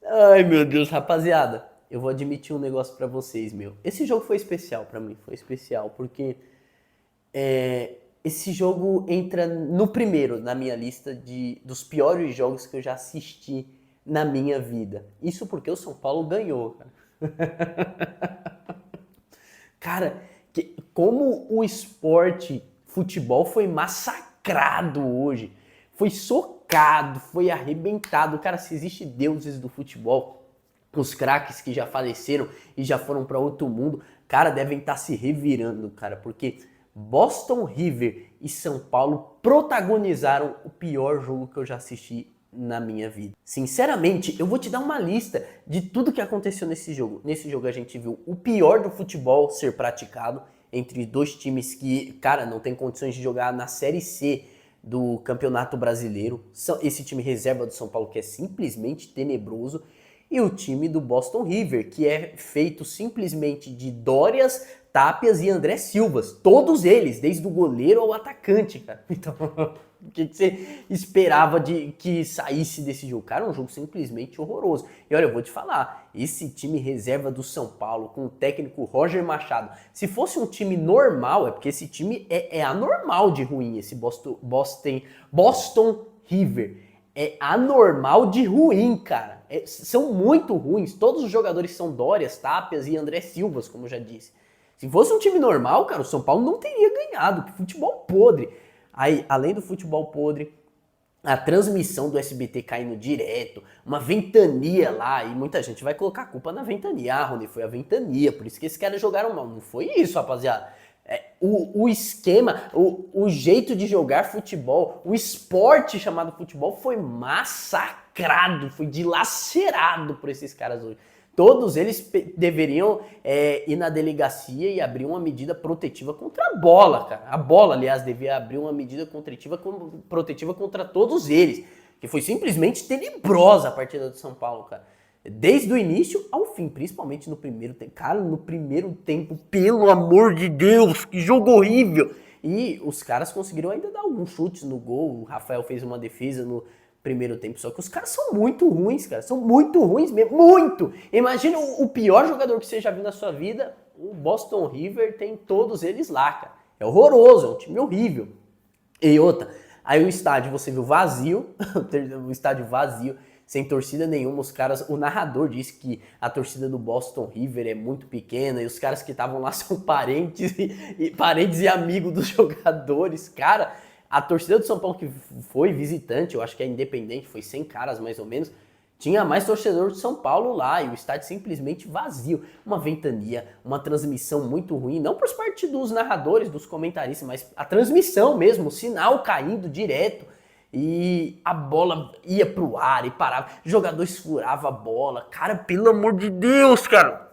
Ai, meu Deus, rapaziada. Eu vou admitir um negócio pra vocês, meu. Esse jogo foi especial pra mim, foi especial, porque esse jogo entra no primeiro na minha lista dos piores jogos que eu já assisti na minha vida. Isso porque o São Paulo ganhou, cara. Cara, como o esporte futebol foi massacrado hoje. Foi socado, foi arrebentado. Cara, se existe deuses do futebol, os craques que já faleceram e já foram para outro mundo, cara, devem estar se revirando, cara, porque Boston River e São Paulo protagonizaram o pior jogo que eu já assisti na minha vida. Sinceramente, eu vou te dar uma lista de tudo que aconteceu nesse jogo. Nesse jogo a gente viu o pior do futebol ser praticado entre dois times que, cara, não tem condições de jogar na Série C do Campeonato Brasileiro. Esse time reserva do São Paulo que é simplesmente tenebroso. E o time do Boston River, que é feito simplesmente de Dórias, Tápias e André Silvas. Todos eles, desde o goleiro ao atacante, cara. Então, o que você esperava de que saísse desse jogo? Cara, um jogo simplesmente horroroso. E olha, eu vou te falar, esse time reserva do São Paulo, com o técnico Roger Machado, se fosse um time normal, é porque esse time é anormal de ruim, esse Boston River. É anormal de ruim, cara. São muito ruins. Todos os jogadores são Dórias, Tápias e André Silvas, como eu já disse. Se fosse um time normal, cara, o São Paulo não teria ganhado. Que futebol podre. Aí, além do futebol podre, a transmissão do SBT caindo direto, uma ventania lá, e muita gente vai colocar a culpa na ventania. Ah, Rony, foi a ventania, por isso que esses caras jogaram mal. Não foi isso, rapaziada. O esquema, o jeito de jogar futebol, o esporte chamado futebol foi massacrado, foi dilacerado por esses caras hoje. Todos eles deveriam ir na delegacia e abrir uma medida protetiva contra a bola, cara. A bola, aliás, devia abrir uma medida protetiva contra todos eles, que foi simplesmente tenebrosa a partida do São Paulo, cara. Desde o início ao fim, principalmente no primeiro tempo. Cara, no primeiro tempo, pelo amor de Deus, que jogo horrível! E os caras conseguiram ainda dar alguns chutes no gol. O Rafael fez uma defesa no primeiro tempo, só que os caras são muito ruins, cara. São muito ruins mesmo, muito! Imagina o pior jogador que você já viu na sua vida, o Boston River tem todos eles lá, cara. É horroroso, é um time horrível. E outra, aí o estádio você viu vazio, o estádio vazio, sem torcida nenhuma, os caras, o narrador disse que a torcida do Boston River é muito pequena e os caras que estavam lá são parentes e amigos dos jogadores. Cara, a torcida do São Paulo que foi visitante, eu acho que é independente, foi 100 caras mais ou menos, tinha mais torcedor de São Paulo lá e o estádio simplesmente vazio. Uma ventania, uma transmissão muito ruim, não por parte dos narradores, dos comentaristas, mas a transmissão mesmo, o sinal caindo direto. E a bola ia pro ar e parava. Jogadores furavam a bola. Cara, pelo amor de Deus, cara.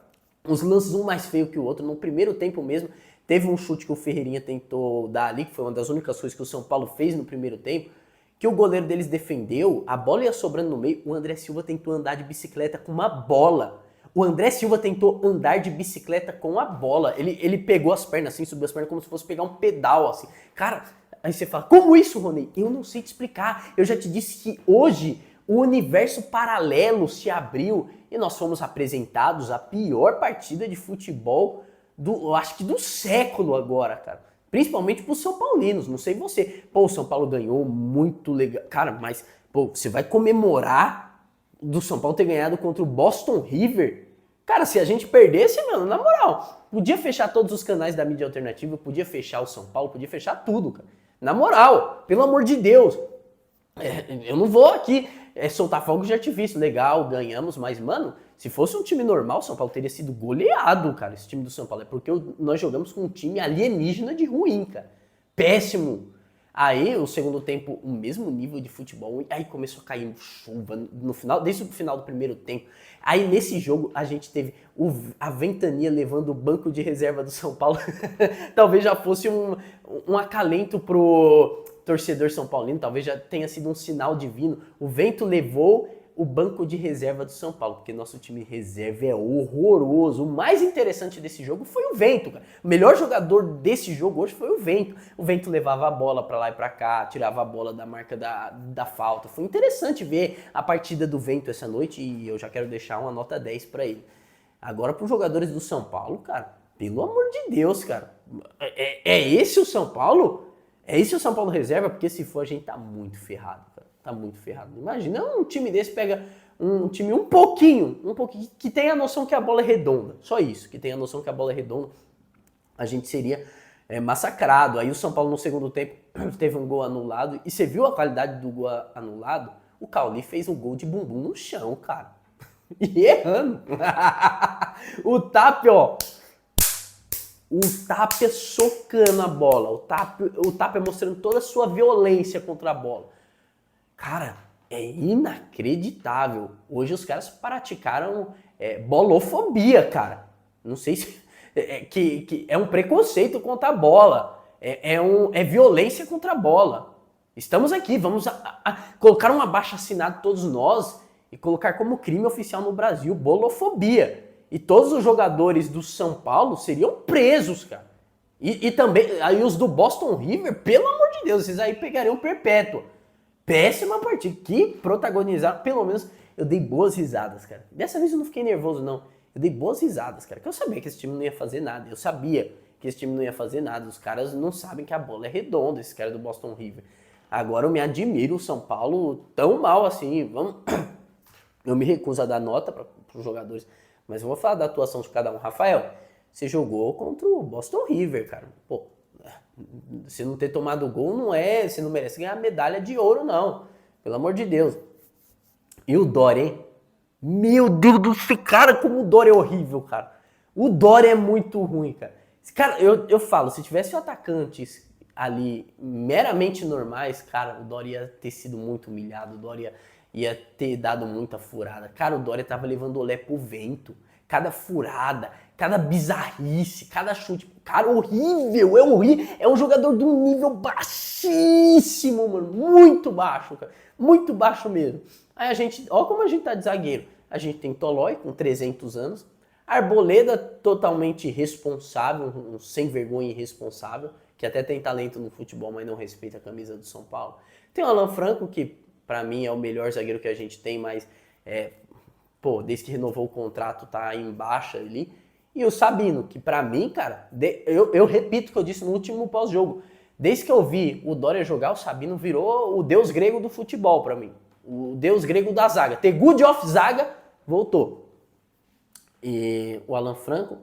Os lances um mais feio que o outro. No primeiro tempo mesmo, teve um chute que o Ferreirinha tentou dar ali, que foi uma das únicas coisas que o São Paulo fez no primeiro tempo, que o goleiro deles defendeu, a bola ia sobrando no meio, o André Silva tentou andar de bicicleta com uma bola. O André Silva tentou andar de bicicleta com a bola. Ele pegou as pernas assim, subiu as pernas como se fosse pegar um pedal assim. Cara, aí você fala, como isso, Rony? Eu não sei te explicar. Eu já te disse que hoje o universo paralelo se abriu e nós fomos apresentados a pior partida de futebol eu acho que do século agora, cara. Principalmente pros São Paulinos, não sei você. Pô, o São Paulo ganhou, muito legal. Cara, mas, pô, você vai comemorar do São Paulo ter ganhado contra o Boston River? Cara, se a gente perdesse, mano, na moral, podia fechar todos os canais da mídia alternativa, podia fechar o São Paulo, podia fechar tudo, cara. Na moral, pelo amor de Deus. Eu não vou aqui soltar fogo de artifício. Legal, ganhamos, mas, mano, se fosse um time normal, o São Paulo teria sido goleado, cara, esse time do São Paulo. É porque nós jogamos com um time alienígena de ruim, cara. Péssimo. Aí, o segundo tempo, o mesmo nível de futebol, e aí começou a cair chuva no final, desde o final do primeiro tempo. Aí, nesse jogo, a gente teve a ventania levando o banco de reserva do São Paulo. Talvez já fosse um acalento pro torcedor São Paulino, talvez já tenha sido um sinal divino. O vento levou o banco de reserva do São Paulo, porque nosso time reserva é horroroso. O mais interessante desse jogo foi o Vento, cara. O melhor jogador desse jogo hoje foi o Vento. O Vento levava a bola pra lá e pra cá, tirava a bola da marca da falta. Foi interessante ver a partida do Vento essa noite e eu já quero deixar uma nota 10 pra ele. Agora, pros jogadores do São Paulo, cara, pelo amor de Deus, cara. É esse o São Paulo? É esse o São Paulo reserva? Porque se for, a gente tá muito ferrado, cara. Tá muito ferrado. Imagina um time desse pega um time um pouquinho, que tenha a noção que a bola é redonda. Só isso, que tenha a noção que a bola é redonda. A gente seria massacrado. Aí o São Paulo no segundo tempo teve um gol anulado. E você viu a qualidade do gol anulado? O Cauli fez um gol de bumbum no chão, cara. E errando. O Tapia, ó. O Tapia socando a bola. O Tapia mostrando toda a sua violência contra a bola. Cara, é inacreditável. Hoje os caras praticaram bolofobia, cara. Não sei se... que é um preconceito contra a bola. É violência contra a bola. Estamos aqui, vamos colocar um abaixo-assinado todos nós e colocar como crime oficial no Brasil bolofobia. E todos os jogadores do São Paulo seriam presos, cara. E também, aí os do Boston River, pelo amor de Deus, esses aí pegariam perpétua. Péssima partida, que protagonizaram, pelo menos eu dei boas risadas, cara. Dessa vez eu não fiquei nervoso, não. Eu dei boas risadas, cara, que eu sabia que esse time não ia fazer nada. Eu sabia que esse time não ia fazer nada. Os caras não sabem que a bola é redonda, esses caras do Boston River. Agora eu me admiro o São Paulo tão mal assim. Eu me recuso a dar nota para os jogadores, mas eu vou falar da atuação de cada um. Rafael, você jogou contra o Boston River, cara. Pô, você não ter tomado gol você não merece ganhar medalha de ouro, não. Pelo amor de Deus. E o Dória, hein? Meu Deus do céu, cara, como o Dória é horrível, cara. O Dória é muito ruim, cara. Cara, eu falo, se tivesse atacantes ali meramente normais, cara, o Dória ia ter sido muito humilhado, o Dória ia ter dado muita furada. Cara, o Dória tava levando o olé pro vento. Cada furada, cada bizarrice, cada chute. Cara, horrível, é horrível. É um jogador de um nível baixíssimo, mano. Muito baixo, cara. Muito baixo mesmo. Aí a gente, ó como a gente tá de zagueiro. A gente tem Tolói, com 300 anos. Arboleda, totalmente irresponsável, um sem vergonha irresponsável, que até tem talento no futebol, mas não respeita a camisa do São Paulo. Tem o Alan Franco, que pra mim é o melhor zagueiro que a gente tem, mas desde que renovou o contrato, tá em baixa ali. E o Sabino, que pra mim, cara, eu repito o que eu disse no último pós-jogo. Desde que eu vi o Dória jogar, o Sabino virou o deus grego do futebol pra mim. O deus grego da zaga. The good of zaga, voltou. E o Alan Franco,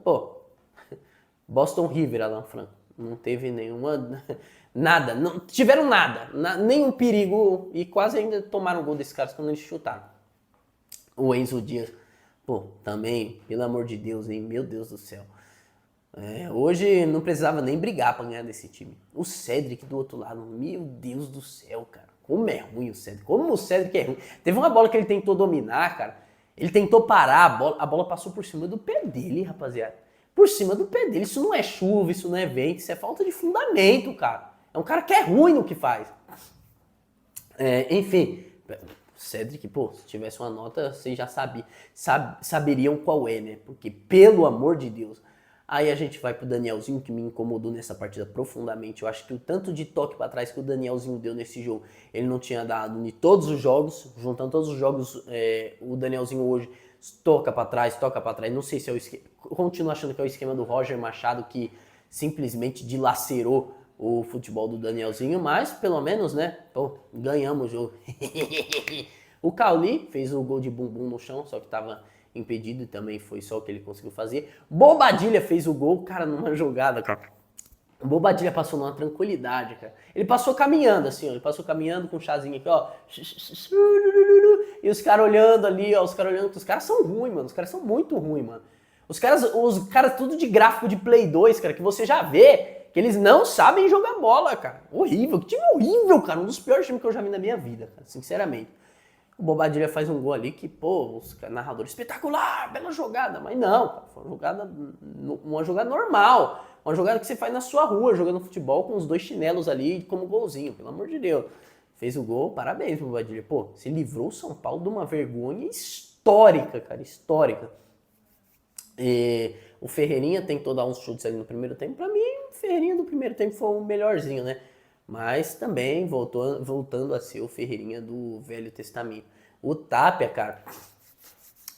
Boston River, Alan Franco. Não teve nenhuma... Nada, não tiveram nada. Nenhum perigo e quase ainda tomaram gol desses caras quando eles chutaram. O Enzo Dias, também, pelo amor de Deus, hein? Meu Deus do céu. Hoje não precisava nem brigar pra ganhar desse time. O Cedric do outro lado, meu Deus do céu, cara. Como é ruim o Cedric. Como o Cedric é ruim. Teve uma bola que ele tentou dominar, cara. Ele tentou parar, a bola passou por cima do pé dele, rapaziada. Por cima do pé dele. Isso não é chuva, isso não é vento, isso é falta de fundamento, cara. É um cara que é ruim no que faz. Enfim... Cedric, se tivesse uma nota, vocês já saberiam qual é, né? Porque, pelo amor de Deus. Aí a gente vai pro Danielzinho, que me incomodou nessa partida profundamente. Eu acho que o tanto de toque pra trás que o Danielzinho deu nesse jogo, ele não tinha dado em todos os jogos. Juntando todos os jogos, o Danielzinho hoje toca pra trás. Não sei se é o esquema. Continuo achando que é o esquema do Roger Machado, que simplesmente dilacerou o futebol do Danielzinho, mas pelo menos, né, ganhamos o jogo. O Cauli fez o gol de bumbum no chão, só que tava impedido e também foi só o que ele conseguiu fazer. Bobadilha fez o gol, cara, numa jogada, cara. O Bobadilha passou numa tranquilidade, cara. Ele passou caminhando, assim, ó, ele passou caminhando com um chazinho aqui, ó. E os caras olhando ali, ó, os caras são ruins, mano, os caras são muito ruins, mano. Os caras tudo de gráfico de Play 2, cara, que você já vê que eles não sabem jogar bola, cara. Horrível, que time horrível, cara. Um dos piores times que eu já vi na minha vida, cara, sinceramente. O Bobadilha faz um gol ali que, os narradores, espetacular, bela jogada. Mas não, cara, foi uma jogada normal. Uma jogada que você faz na sua rua, jogando futebol com os dois chinelos ali como golzinho, pelo amor de Deus. fez o gol, parabéns pro Bobadilha. Pô, se livrou o São Paulo de uma vergonha histórica, cara, histórica. E o Ferreirinha tentou dar uns chutes ali no primeiro tempo. Pra mim, o Ferreirinha do primeiro tempo foi o melhorzinho, né? Mas também voltando a ser o Ferreirinha do Velho Testamento. O Tapia, cara,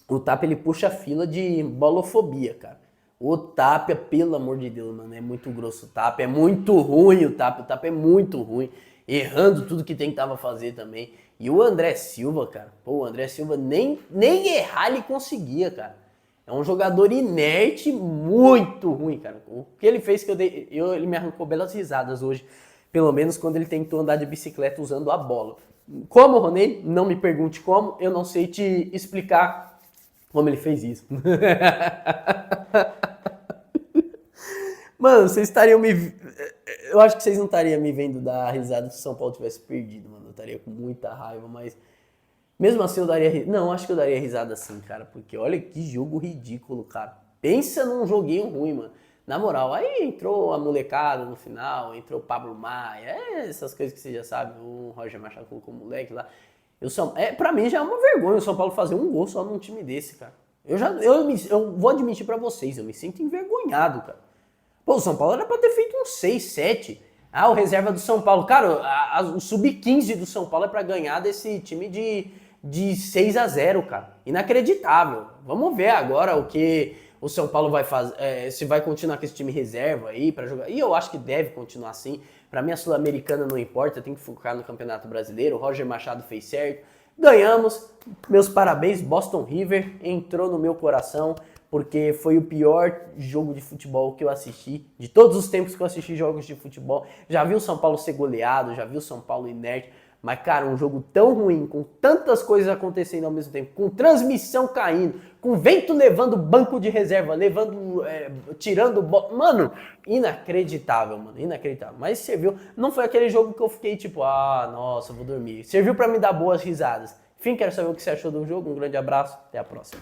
o Tapia ele puxa a fila de bolofobia, cara. O Tapia, pelo amor de Deus, mano, é muito grosso. O Tapia é muito ruim, o Tapia é muito ruim. Errando tudo que tentava fazer também. E o André Silva, cara, pô, o André Silva nem errar ele conseguia, cara. É um jogador inerte, muito ruim, cara. O que ele fez que ele me arrancou belas risadas hoje. Pelo menos quando ele tentou andar de bicicleta usando a bola. Como, Ronei? Não me pergunte como, eu não sei te explicar como ele fez isso. Mano, vocês estariam me... Eu acho que vocês não estariam me vendo dar risada se o São Paulo tivesse perdido, mano. Eu estaria com muita raiva, mas... Mesmo assim eu daria risada. Não, acho que eu daria risada sim, cara. Porque olha que jogo ridículo, cara. Pensa num joguinho ruim, mano. Na moral, aí entrou a molecada no final, entrou o Pablo Maia, essas coisas que você já sabe, o Roger Machado colocou o moleque lá. Pra mim já é uma vergonha o São Paulo fazer um gol só num time desse, cara. Eu vou admitir pra vocês, eu me sinto envergonhado, cara. Pô, o São Paulo era pra ter feito um 6, 7. Ah, o reserva do São Paulo. Cara, o sub-15 do São Paulo é pra ganhar desse time de 6-0, cara. Inacreditável. Vamos ver agora o que o São Paulo vai fazer, se vai continuar com esse time reserva aí pra jogar. E eu acho que deve continuar assim. Pra mim a Sul-Americana não importa, tem que focar no Campeonato Brasileiro. O Roger Machado fez certo. Ganhamos. Meus parabéns, Boston River entrou no meu coração, porque foi o pior jogo de futebol que eu assisti, de todos os tempos que eu assisti jogos de futebol. Já vi o São Paulo ser goleado, já vi o São Paulo inerte, mas, cara, um jogo tão ruim, com tantas coisas acontecendo ao mesmo tempo, com transmissão caindo, com vento levando banco de reserva, tirando... Mano, inacreditável, mano, inacreditável. Mas serviu, não foi aquele jogo que eu fiquei tipo, ah, nossa, vou dormir. Serviu pra me dar boas risadas. Enfim, quero saber o que você achou do jogo, um grande abraço, até a próxima.